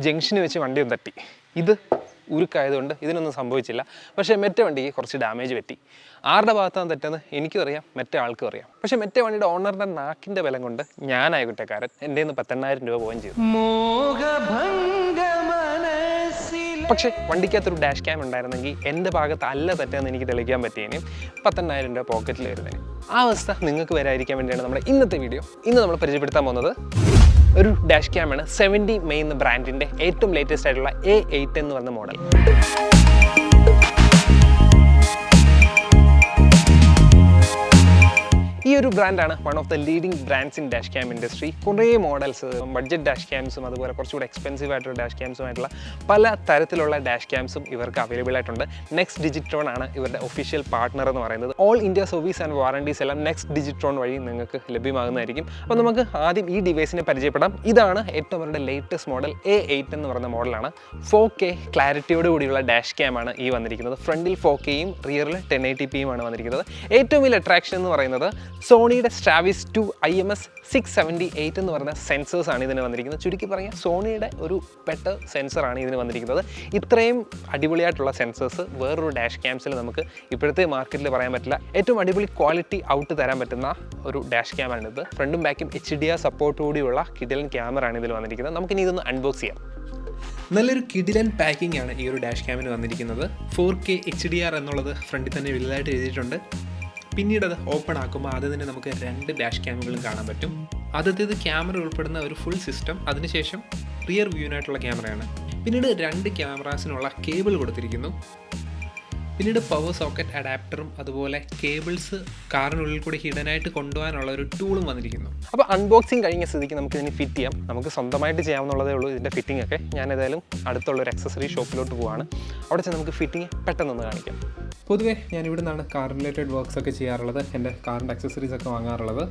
Junction വെച്ച് വണ്ടി ഒന്ന് തട്ടി. ഇത് ഉരുക്കായതുകൊണ്ട് ഇതിനൊന്നും സംഭവിച്ചില്ല. പക്ഷേ മറ്റേ വണ്ടിക്ക് കുറച്ച് ഡാമേജ് പറ്റി. ആരുടെ ഭാഗത്താണ് തെറ്റെന്ന് എനിക്കും അറിയാം, മറ്റേ ആൾക്കും അറിയാം. പക്ഷേ മറ്റേ വണ്ടിയുടെ ഓണറിൻ്റെ നാക്കിൻ്റെ ബലം കൊണ്ട് ഞാനായ കുറ്റക്കാരൻ. എൻ്റെ നിന്ന് 10,000 രൂപ പോവുകയും ചെയ്തു. പക്ഷേ വണ്ടിക്കകത്തൊരു ഡാഷ് ക്യാം ഉണ്ടായിരുന്നെങ്കിൽ എൻ്റെ ഭാഗത്ത് അല്ല തെറ്റെന്ന് എനിക്ക് തെളിയിക്കാൻ പറ്റിയതിന് 10,000 രൂപ പോക്കറ്റിൽ വരുന്നതിന്. ആ അവസ്ഥ നിങ്ങൾക്ക് വരാതിരിക്കാൻ വേണ്ടിയാണ് നമ്മുടെ ഇന്നത്തെ വീഡിയോ. ഇന്ന് നമ്മൾ പരിചയപ്പെടുത്താൻ പോകുന്നത് ഒരു ഡാഷ് ക്യാമാണ്. 70 മെയ് എന്ന ബ്രാൻഡിൻ്റെ ഏറ്റവും ലേറ്റസ്റ്റ് ആയിട്ടുള്ള A8 എന്ന് പറഞ്ഞ മോഡൽ. ഈ ഒരു ബ്രാൻഡാണ് one of the leading brands in dash cam industry. കുറേ മോഡൽസ്, ബഡ്ജറ്റ് ഡാഷ് ക്യാംസും അതുപോലെ കുറച്ചുകൂടെ എക്സ്പെൻസീവ് ആയിട്ടുള്ള ഡാഷ് ക്യാംസുമായിട്ടുള്ള പല തരത്തിലുള്ള ഡാഷ് ക്യാംസും ഇവർക്ക് അവൈലബിൾ ആയിട്ടുണ്ട്. നെക്സ്റ്റ് ഡിജിട്രോൺ ആണ് ഇവരുടെ ഒഫീഷ്യൽ പാർട്ട്ണർ എന്ന് പറയുന്നത്. All India service and warranties എല്ലാം നെക്സ്റ്റ് ഡിജിട്രോൺ വഴി നിങ്ങൾക്ക് ലഭ്യമാകുന്നതായിരിക്കും. അപ്പോൾ നമുക്ക് ആദ്യം ഈ ഡിവൈസിനെ പരിചയപ്പെടാം. ഇതാണ് ഏറ്റവും അവരുടെ ലേറ്റസ്റ്റ് മോഡൽ A8 എന്ന് പറയുന്ന മോഡലാണ്. 4K ക്ലാരിറ്റിയോട് കൂടിയുള്ള ഡാഷ് ക്യാമാണ് ഈ വന്നിരിക്കുന്നത്. ഫ്രണ്ടിൽ 4Kയും റിയറിൽ 1080pയും ആണ് വന്നിരിക്കുന്നത്. ഏറ്റവും വലിയ അട്രാക്ഷൻ എന്ന് പറയുന്നത് സോണിയുടെ സ്ട്രാവിസ് 2 IMS 678 എന്ന് പറയുന്ന സെൻസേഴ്സാണ് ഇതിന് വന്നിരിക്കുന്നത്. ചുരുക്കി പറഞ്ഞാൽ സോണിയുടെ ഒരു ബെറ്റർ സെൻസറാണ് ഇതിന് വന്നിരിക്കുന്നത്. ഇത്രയും അടിപൊളിയായിട്ടുള്ള സെൻസേഴ്സ് വേറൊരു ഡാഷ് ക്യാംസിൽ നമുക്ക് ഇപ്പോഴത്തെ മാർക്കറ്റിൽ പറയാൻ പറ്റില്ല. ഏറ്റവും അടിപൊളി ക്വാളിറ്റി ഔട്ട് തരാൻ പറ്റുന്ന ഒരു ഡാഷ് ക്യാമാണിത്. ഫ്രണ്ടും ബാക്കും HDR സപ്പോർട്ടോടുകൂടിയുള്ള കിഡിലൻ ക്യാമറയാണ് ഇതിൽ വന്നിരിക്കുന്നത്. നമുക്കിനി ഇതൊന്ന് അൺബോക്സ് ചെയ്യാം. നല്ലൊരു കിഡിലൻ പാക്കിംഗ് ആണ് ഈ ഒരു ഡാഷ് ക്യാമിന് വന്നിരിക്കുന്നത്. 4K HDR എന്നുള്ളത് ഫ്രണ്ടിൽ തന്നെ വലുതായിട്ട് എഴുതിയിട്ടുണ്ട്. പിന്നീട് അത് ഓപ്പൺ ആക്കുമ്പോൾ ആദ്യം തന്നെ നമുക്ക് 2 ഡാഷ് ക്യാമുകളും കാണാൻ പറ്റും. ആദ്യത്തേത് ക്യാമറ ഉൾപ്പെടുന്ന ഒരു ഫുൾ സിസ്റ്റം, അതിനുശേഷം റിയർ വ്യൂവിനായിട്ടുള്ള ക്യാമറയാണ്. പിന്നീട് 2 ക്യാമറാസിനുള്ള കേബിൾ കൊടുത്തിരിക്കുന്നു. പിന്നീട് പവർ സോക്കറ്റ് അഡാപ്റ്ററും അതുപോലെ കേബിൾസ് കാറിനുള്ളിൽ കൂടി ഹിഡനായിട്ട് കൊണ്ടുപോകാനുള്ള ഒരു ടൂളും വന്നിരിക്കുന്നു. അപ്പോൾ അൺബോക്സിങ് കഴിഞ്ഞ സ്ഥിതിക്ക് നമുക്ക് ഇതിന് ഫിറ്റ് ചെയ്യാം. നമുക്ക് സ്വന്തമായിട്ട് ചെയ്യാവുന്നതേ ഉള്ളൂ ഇതിൻ്റെ ഫിറ്റിംഗ് ഒക്കെ. ഞാൻ ഏതായാലും അടുത്തുള്ളൊരു അക്സസറി ഷോപ്പിലോട്ട് പോവാണ്. അവിടെ ചെന്ന് നമുക്ക് ഫിറ്റിംഗ് പെട്ടെന്നൊന്ന് കാണിക്കാം. പൊതുവേ ഞാൻ ഇവിടെ നിന്നാണ് കാർ റിലേറ്റഡ് വർക്ക്സ് ഒക്കെ ചെയ്യാറുള്ളത്, എൻ്റെ കാറിൻ്റെ അക്സസറീസ് ഒക്കെ വാങ്ങാറുള്ളത്.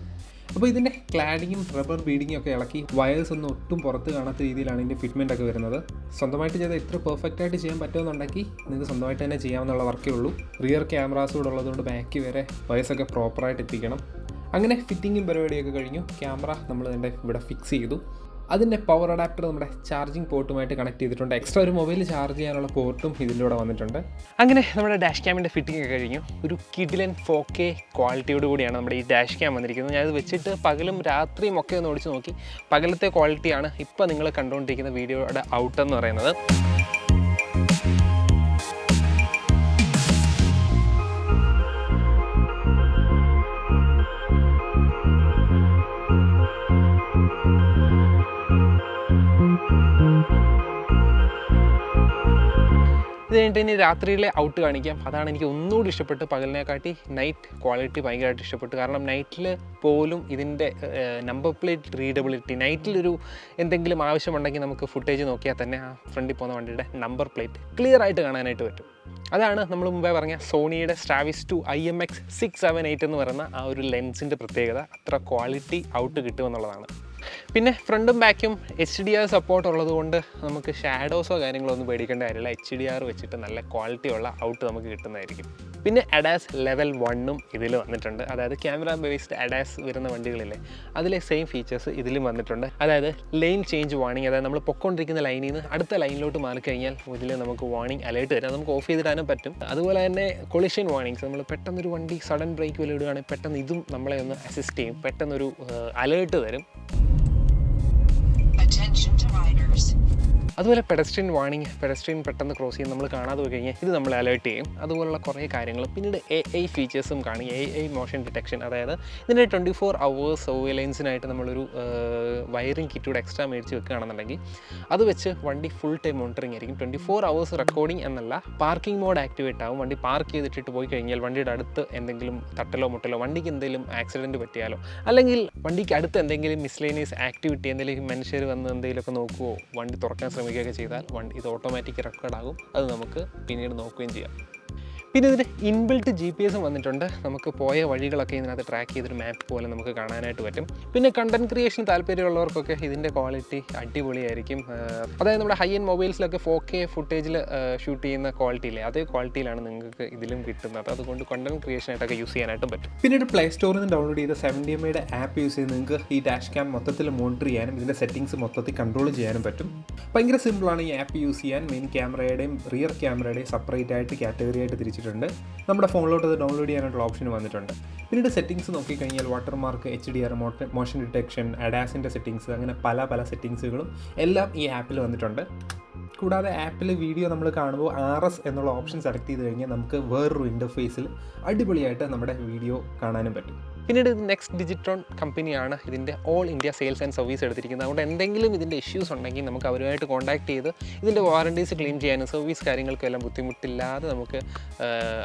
അപ്പോൾ ഇതിൻ്റെ ക്ലാഡിങ്ങും റബ്ബർ ബീഡിങ്ങും ഒക്കെ ഇളക്കി വയേഴ്സ് ഒന്നും ഒട്ടും പുറത്ത് കാണാത്ത രീതിയിലാണ് ഇതിൻ്റെ ഫിറ്റ്മെൻ്റ് ഒക്കെ വരുന്നത്. സ്വന്തമായിട്ട് ചെയ്താൽ ഇത്ര പെർഫെക്റ്റ് ആയിട്ട് ചെയ്യാൻ പറ്റുമെന്നുണ്ടെങ്കിൽ നിങ്ങൾക്ക് സ്വന്തമായിട്ട് തന്നെ ചെയ്യാവുന്ന വർക്കേ ഉള്ളൂ. റിയർ ക്യാമറാസ് കൂടെ ഉള്ളതുകൊണ്ട് ബാക്കി വരെ വയേഴ്സൊക്കെ പ്രോപ്പറായിട്ട് എത്തിക്കണം. അങ്ങനെ ഫിറ്റിങ്ങും പരിപാടിയൊക്കെ കഴിഞ്ഞു. ക്യാമറ നമ്മൾ ഇതിൻ്റെ ഇവിടെ ഫിക്സ് ചെയ്തു. അതിൻ്റെ പവർ അഡാപ്റ്റർ നമ്മുടെ ചാർജിങ് പോർട്ടുമായിട്ട് കണക്ട് ചെയ്തിട്ടുണ്ട്. എക്സ്ട്രാ ഒരു മൊബൈൽ ചാർജ് ചെയ്യാനുള്ള പോർട്ടും ഇതിൻ്റെ കൂടെ വന്നിട്ടുണ്ട്. അങ്ങനെ നമ്മുടെ ഡാഷ് ക്യാമിൻ്റെ ഫിറ്റിംഗ് ഒക്കെ കഴിഞ്ഞു. ഒരു കിഡിലൻ 4K ക്വാളിറ്റിയോട് കൂടിയാണ് നമ്മുടെ ഈ ഡാഷ് ക്യാം വന്നിരിക്കുന്നത്. ഞാനത് വെച്ചിട്ട് പകലും രാത്രിയും ഒക്കെ ഒന്ന് ഓടിച്ച് നോക്കി. പകലത്തെ ക്വാളിറ്റിയാണ് ഇപ്പോൾ നിങ്ങൾ കണ്ടുകൊണ്ടിരിക്കുന്ന വീഡിയോയുടെ ഔട്ട് എന്ന് പറയുന്നത്. ഇത് കഴിഞ്ഞിട്ട് ഇനി രാത്രിയിലെ ഔട്ട് കാണിക്കാം. അതാണ് എനിക്ക് ഒന്നുകൂടി ഇഷ്ടപ്പെട്ട്. പകലിനെക്കാട്ടി നൈറ്റ് ക്വാളിറ്റി ഭയങ്കരമായിട്ട് ഇഷ്ടപ്പെട്ടു. കാരണം നൈറ്റിൽ പോലും ഇതിൻ്റെ നമ്പർ പ്ലേറ്റ് റീഡബിലിറ്റി, നൈറ്റിലൊരു എന്തെങ്കിലും ആവശ്യമുണ്ടെങ്കിൽ നമുക്ക് ഫുട്ടേജ് നോക്കിയാൽ തന്നെ ആ ഫ്രണ്ടിൽ പോകുന്ന വണ്ടിയുടെ നമ്പർ പ്ലേറ്റ് ക്ലിയർ ആയിട്ട് കാണാനായിട്ട് പറ്റും. അതാണ് നമ്മൾ മുമ്പേ പറഞ്ഞ സോണിയുടെ സ്ട്രാവിസ് 2 IMX 678 എന്ന് പറയുന്ന ആ ഒരു ലെൻസിൻ്റെ പ്രത്യേകത. അത്ര ക്വാളിറ്റി ഔട്ട് കിട്ടുമെന്നുള്ളതാണ്. പിന്നെ ഫ്രണ്ടും ബാക്കും HDR സപ്പോർട്ട് ഉള്ളതുകൊണ്ട് നമുക്ക് ഷാഡോസോ കാര്യങ്ങളോ ഒന്നും പേടിക്കേണ്ട കാര്യമില്ല. HDR വെച്ചിട്ട് നല്ല ക്വാളിറ്റിയുള്ള ഔട്ട് നമുക്ക് കിട്ടുന്നതായിരിക്കും. പിന്നെ അഡാസ് ലെവൽ 1ഉം ഇതിൽ വന്നിട്ടുണ്ട്. അതായത് ക്യാമറ ബേസ്ഡ് അഡാസ് വരുന്ന വണ്ടികളില്ലേ, അതിലെ സെയിം ഫീച്ചേഴ്സ് ഇതിലും വന്നിട്ടുണ്ട്. അതായത് ലെയിൻ ചേഞ്ച് വാർണിംഗ്, അതായത് നമ്മൾ പൊക്കോണ്ടിരിക്കുന്ന ലൈനിൽ നിന്ന് അടുത്ത ലൈനിലോട്ട് മാറിക്കഴിഞ്ഞാൽ ഇതിൽ നമുക്ക് വാർണിംഗ് അലേർട്ട് തരാം. നമുക്ക് ഓഫ് ചെയ്തിടാനും പറ്റും. അതുപോലെ തന്നെ കൊളിഷൻ വാർണിംഗ്സ്, നമ്മൾ പെട്ടെന്നൊരു വണ്ടി സഡൻ ബ്രേക്ക് വല്ല ഇടുകയാണെങ്കിൽ പെട്ടെന്ന് ഇതും നമ്മളെ ഒന്ന് അസിസ്റ്റ് ചെയ്യും, പെട്ടെന്നൊരു അലേർട്ട് തരും. അതുപോലെ പെഡസ്ട്രിയൻ വാർണിംഗ്, പെഡസ്ട്രിയൻ പെട്ടെന്ന് ക്രോസ് ചെയ്യും നമ്മൾ കാണാതെ പോയി കഴിഞ്ഞാൽ ഇത് നമ്മളെ അലേർട്ട് ചെയ്യും. അതുപോലുള്ള കുറേ കാര്യങ്ങൾ. പിന്നീട് AI ഫീച്ചേഴ്സും കാണും. AI മോഷൻ ഡിറ്റക്ഷൻ, അതായത് ഇതിൻ്റെ 24 hours സർവൈലൻസിനായിട്ട് നമ്മളൊരു വയറിംഗ് കിറ്റൂടെ എക്സ്ട്രാ മേടിച്ച് വെക്കുകയാണെന്നുണ്ടെങ്കിൽ അത് വെച്ച് വണ്ടി ഫുൾ ടൈം മോണിറ്ററിംഗ് ആയിരിക്കും. 24 hours റെക്കോർഡിംഗ് എന്നല്ല, പാർക്കിംഗ് മോഡ് ആക്ടിവേറ്റ് ആവും. വണ്ടി പാർക്ക് ചെയ്തിട്ടിട്ട് പോയി കഴിഞ്ഞാൽ വണ്ടിയുടെ അടുത്ത് എന്തെങ്കിലും തട്ടലോ മുട്ടലോ, വണ്ടിക്ക് എന്തെങ്കിലും ആക്സിഡൻറ്റ് പറ്റിയാലോ, അല്ലെങ്കിൽ വണ്ടിക്ക് അടുത്ത് എന്തെങ്കിലും മിസ്ലേനിയസ് ആക്ടിവിറ്റി, എന്തെങ്കിലും മനുഷ്യർ വന്ന് എന്തെങ്കിലുമൊക്കെ നോക്കുമോ, വണ്ടി തുറക്കാൻ ശ്രമിക്കുകയൊക്കെ ചെയ്താൽ ഇത് ഓട്ടോമാറ്റിക് റെക്കോർഡാകും. അത് നമുക്ക് പിന്നീട് നോക്കുകയും ചെയ്യാം. പിന്നെ ഇതിന് ഇൻബിൽറ്റ് GPS വന്നിട്ടുണ്ട്. നമുക്ക് പോയ വഴികളൊക്കെ ഇതിനകത്ത് ട്രാക്ക് ചെയ്തൊരു മാപ്പ് പോലെ നമുക്ക് കാണാനായിട്ട് പറ്റും. പിന്നെ കണ്ടന്റ് ക്രിയേഷൻ താല്പര്യമുള്ളവർക്കൊക്കെ ഇതിൻ്റെ ക്വാളിറ്റി അടിപൊളിയായിരിക്കും. അതായത് നമ്മുടെ ഹൈ എൻഡ് മൊബൈൽസിലൊക്കെ 4K ഫുട്ടേജിൽ ഷൂട്ട് ചെയ്യുന്ന ക്വാളിറ്റി ഇല്ലേ, അതേ ക്വാളിറ്റിയിലാണ് നിങ്ങൾക്ക് ഇതിലും കിട്ടുന്നത്. അതുകൊണ്ട് കണ്ടന്റ് ക്രിയേഷനായിട്ടൊക്കെ യൂസ് ചെയ്യാനായിട്ടും പറ്റും. പിന്നീട് പ്ലേ സ്റ്റോറിൽ നിന്ന് ഡൗൺലോഡ് ചെയ്ത 7DMAയുടെ ആപ്പ് യൂസ് ചെയ്ത് നിങ്ങൾക്ക് ഈ ഡാഷ് ക്യാം മൊത്തത്തിൽ മോണിറ്റർ ചെയ്യാനും ഇതിൻ്റെ സെറ്റിംഗ്സ് മൊത്തത്തിൽ കൺട്രോൾ ചെയ്യാനും പറ്റും. ഭയങ്കര സിമ്പിളാണ് ഈ ആപ്പ് യൂസ് ചെയ്യാൻ. മെയിൻ ക്യാമറയുടെയും റിയർ ക്യാമറയുടെയും സെപ്പറേറ്റ് ആയിട്ട് കാറ്റഗറി ആയിട്ട് തിരിച്ചിട്ടുണ്ട്. നമ്മുടെ ഫോണിലോട്ട് അത് ഡൗൺലോഡ് ചെയ്യാനായിട്ടുള്ള ഓപ്ഷൻ വന്നിട്ടുണ്ട്. പിന്നീട് സെറ്റിംഗ്സ് നോക്കിക്കഴിഞ്ഞാൽ വാട്ടർമാർക്ക്, HDR, മോഷൻ ഡിറ്റക്ഷൻ, അഡാസിൻ്റെ സെറ്റിംഗ്സ്, അങ്ങനെ പല സെറ്റിംഗ്സുകളും എല്ലാം ഈ ആപ്പിൽ വന്നിട്ടുണ്ട്. കൂടാതെ ആപ്പിൽ വീഡിയോ നമ്മൾ കാണുമ്പോൾ RS എന്നുള്ള ഓപ്ഷൻ സെലക്ട് ചെയ്ത് കഴിഞ്ഞാൽ നമുക്ക് വേറൊരു ഇൻ്റർഫേസിൽ അടിപൊളിയായിട്ട് നമ്മുടെ വീഡിയോ കാണാനും പറ്റും. പിന്നീട് നെക്സ്റ്റ് ഡിജിട്രോൺ കമ്പനിയാണ് ഇതിൻ്റെ all India sales and service എടുത്തിരിക്കുന്നത്. അതുകൊണ്ട് എന്തെങ്കിലും ഇതിൻ്റെ ഇഷ്യൂസ് ഉണ്ടെങ്കിൽ നമുക്ക് അവരുമായിട്ട് കോൺടാക്ട് ചെയ്ത് ഇതിൻ്റെ വാറണ്ടീസ് ക്ലെയിം ചെയ്യാനും സർവീസ് കാര്യങ്ങൾക്കും എല്ലാം ബുദ്ധിമുട്ടില്ലാതെ നമുക്ക്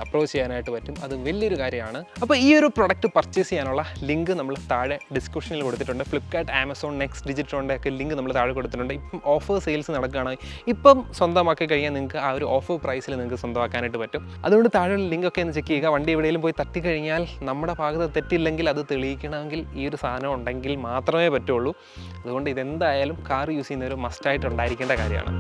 അപ്രോച്ച് ചെയ്യാനായിട്ട് പറ്റും. അത് വലിയൊരു കാര്യമാണ്. അപ്പോൾ ഈ ഒരു പ്രൊഡക്റ്റ് പർച്ചേസ് ചെയ്യാനുള്ള ലിങ്ക് നമ്മൾ താഴെ ഡിസ്ക്രിപ്ഷനിൽ കൊടുത്തിട്ടുണ്ട്. ഫ്ലിപ്കാർട്ട്, ആമസോൺ, നെക്സ്റ്റ് ഡിജിട്രോണിൻ്റെ ഒക്കെ ലിങ്ക് നമ്മൾ താഴെ കൊടുത്തിട്ടുണ്ട്. ഇപ്പം ഓഫർ സെയിൽസ് നടക്കുകയാണ്. ഇപ്പം സ്വന്തമാക്കി കഴിഞ്ഞാൽ നിങ്ങൾക്ക് ആ ഒരു ഓഫർ പ്രൈസിൽ നിങ്ങൾക്ക് സ്വന്തമാക്കാനായിട്ട് പറ്റും. അതുകൊണ്ട് താഴെയുള്ള ലിങ്കൊക്കെ ഒന്ന് ചെക്ക് ചെയ്യുക. വണ്ടി എവിടെയെങ്കിലും പോയി തട്ടിക്കഴിഞ്ഞാൽ നമ്മുടെ ഭാഗത്ത് തെറ്റില്ലെങ്കിൽ അത് തെളിയിക്കണമെങ്കിൽ ഈ ഒരു സാധനം ഉണ്ടെങ്കിൽ മാത്രമേ പറ്റുള്ളൂ. അതുകൊണ്ട് ഇതെന്തായാലും കാർ യൂസ് ചെയ്യുന്നവർ മസ്റ്റായിട്ട് ഉണ്ടായിരിക്കേണ്ട കാര്യമാണ്.